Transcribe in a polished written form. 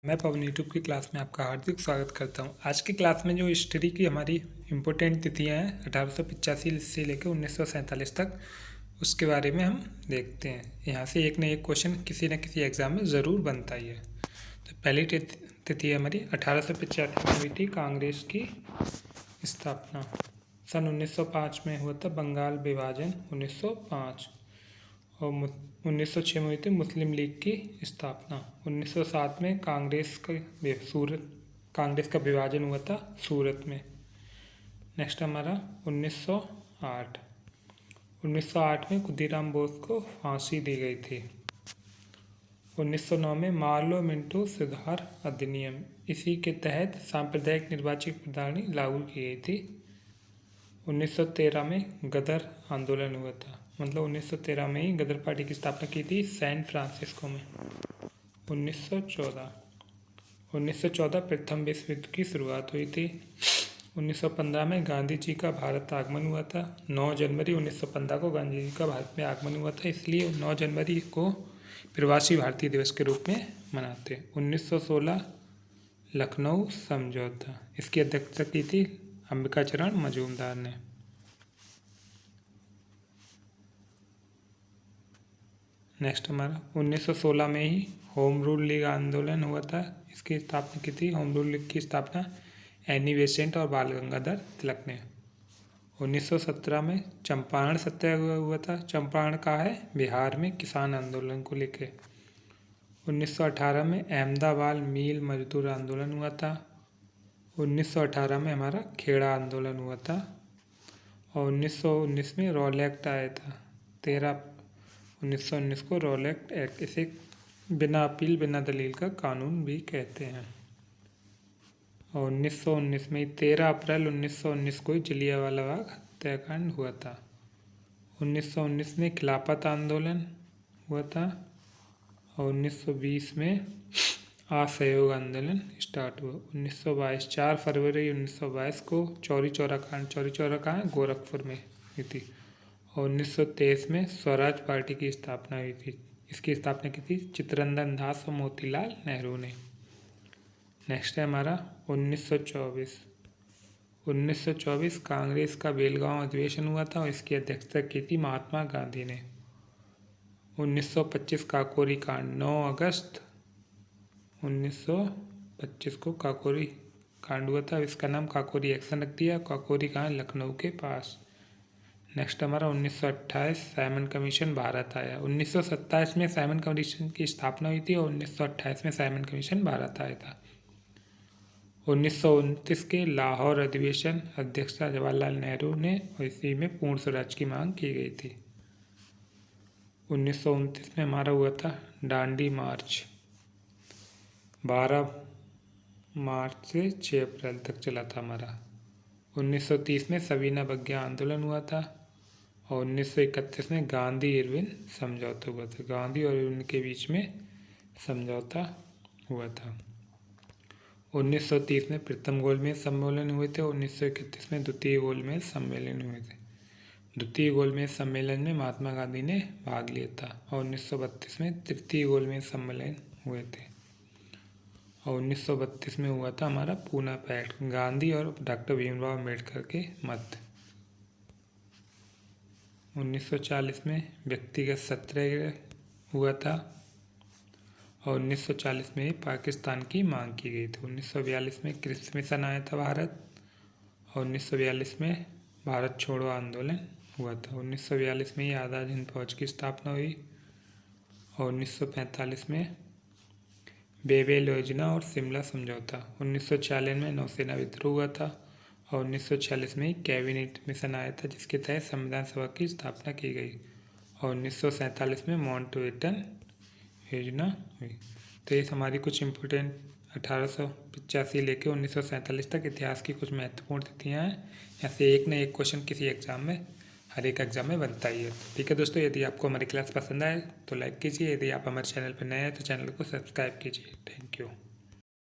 मैं पवन यूट्यूब की क्लास में आपका हार्दिक स्वागत करता हूं। आज की क्लास में जो हिस्ट्री की हमारी इम्पोर्टेंट तिथियां हैं 1885 से लेकर 1947 तक, उसके बारे में हम देखते हैं। यहाँ से एक न एक क्वेश्चन किसी न किसी एग्ज़ाम में ज़रूर बनता ही है। तो पहली तिथि हमारी 1885 में हुई थी कांग्रेस की स्थापना। सन 1905 में हुआ था बंगाल विभाजन 1905 और 1906 में हुई थी मुस्लिम लीग की स्थापना। 1907 में कांग्रेस का विभाजन हुआ था सूरत में। नेक्स्ट हमारा 1908। 1908 में खुदीराम बोस को फांसी दी गई थी। 1909 में मार्लो मिंटो सुधार अधिनियम, इसी के तहत सांप्रदायिक निर्वाचक प्रणाली लागू की गई थी। 1913 में गदर आंदोलन हुआ था, मतलब 1913 में ही गदर पार्टी की स्थापना की थी सैन फ्रांसिस्को में। 1914 प्रथम विश्व युद्ध की शुरुआत हुई थी। 1915 में गांधी जी का भारत आगमन हुआ था। 9 जनवरी 1915 को गांधी जी का भारत में आगमन हुआ था, इसलिए 9 जनवरी को प्रवासी भारतीय दिवस के रूप में मनाते हैं। 1916 लखनऊ समझौता, इसकी अध्यक्षता की थी अंबिकाचरण मजूमदार ने। नेक्स्ट हमारा 1916 में ही होम रूल लीग आंदोलन हुआ था, इसकी स्थापना की थी। होम रूल लीग की स्थापना एनी बेसेंट और बाल गंगाधर तिलक ने। 1917 में चंपारण सत्याग्रह हुआ था। चंपारण कहाँ है? बिहार में, किसान आंदोलन को लेके। 1918 में अहमदाबाद मिल मजदूर आंदोलन हुआ था। 1918 में हमारा खेड़ा आंदोलन हुआ था और 1919 में रॉल एक्ट आया था। 13/1919 को रॉल एक्ट, इसे बिना अपील बिना दलील का कानून भी कहते हैं। और 1919 में 13 अप्रैल 1919 को जलियांवाला बाग हत्याकांड हुआ था। 1919 में खिलाफत आंदोलन हुआ था और 1920 में असहयोग आंदोलन स्टार्ट हुआ। 1922 4 फरवरी 1922 को चौरी चौरा कांड, चौरी चौरा कहाँ है? गोरखपुर में हुई थी। और 1923 में स्वराज पार्टी की स्थापना हुई थी। इसकी स्थापना की थी चित्तरंजन दास और मोतीलाल नेहरू ने। नेक्स्ट है हमारा 1924। 1924 कांग्रेस का बेलगांव अधिवेशन हुआ था और इसकी अध्यक्षता की थी महात्मा गांधी ने। 1925 काकोरी कांड, 9 अगस्त 1925 को काकोरी कांड हुआ था। इसका नाम काकोरी एक्शन रख दिया। काकोरी कहाँ? लखनऊ के पास। नेक्स्ट हमारा 1928 साइमन कमीशन भारत आया। 1927 में साइमन कमीशन की स्थापना हुई थी और 1928 में साइमन कमीशन भारत आया था। 1929 के लाहौर अधिवेशन, अध्यक्षता जवाहरलाल नेहरू ने और इसी में पूर्ण स्वराज की मांग की गई थी। 1929 में हमारा हुआ था दांडी मार्च, 12 मार्च से 6 अप्रैल तक चला था हमारा। 1930 में सविनय अवज्ञा आंदोलन हुआ था और 1931 में गांधी इरविन समझौता हुआ था। गांधी और इरविन के बीच में समझौता हुआ था। 1930 में प्रथम गोलमेज सम्मेलन हुए थे और 1931 में द्वितीय गोलमेज सम्मेलन हुए थे। द्वितीय गोलमेज सम्मेलन में महात्मा गांधी ने भाग लिया था और 1932 में तृतीय गोलमेज सम्मेलन हुए थे और 1932 में हुआ था हमारा पूना पैक्ट, गांधी और डॉक्टर भीमराव अम्बेडकर के मध्य। 1940 में व्यक्तिगत सत्याग्रह हुआ था और 1940 में पाकिस्तान की मांग की गई थी। 1942 में क्रिप्स मिशन आया था भारत और 1942 में भारत छोड़ो आंदोलन हुआ था। 1942 में ही आज़ाद हिंद फौज की स्थापना हुई और 1945 में बेबेल योजना और शिमला समझौता। 1946 में नौसेना विद्रोह हुआ था और 1946 में ही कैबिनेट मिशन आया था जिसके तहत संविधान सभा की स्थापना की गई और 1947 में माउंटबेटन योजना हुई। तो ये हमारी कुछ इम्पोर्टेंट 1885 लेके 1947 तक इतिहास की कुछ महत्वपूर्ण तिथियाँ हैं। ऐसे एक न एक क्वेश्चन किसी एग्जाम में, हर एक एग्जाम में बनता ही है। ठीक है दोस्तों, यदि आपको हमारी क्लास पसंद आए तो लाइक कीजिए। यदि आप हमारे चैनल पर नए हैं तो चैनल को सब्सक्राइब कीजिए। Thank you.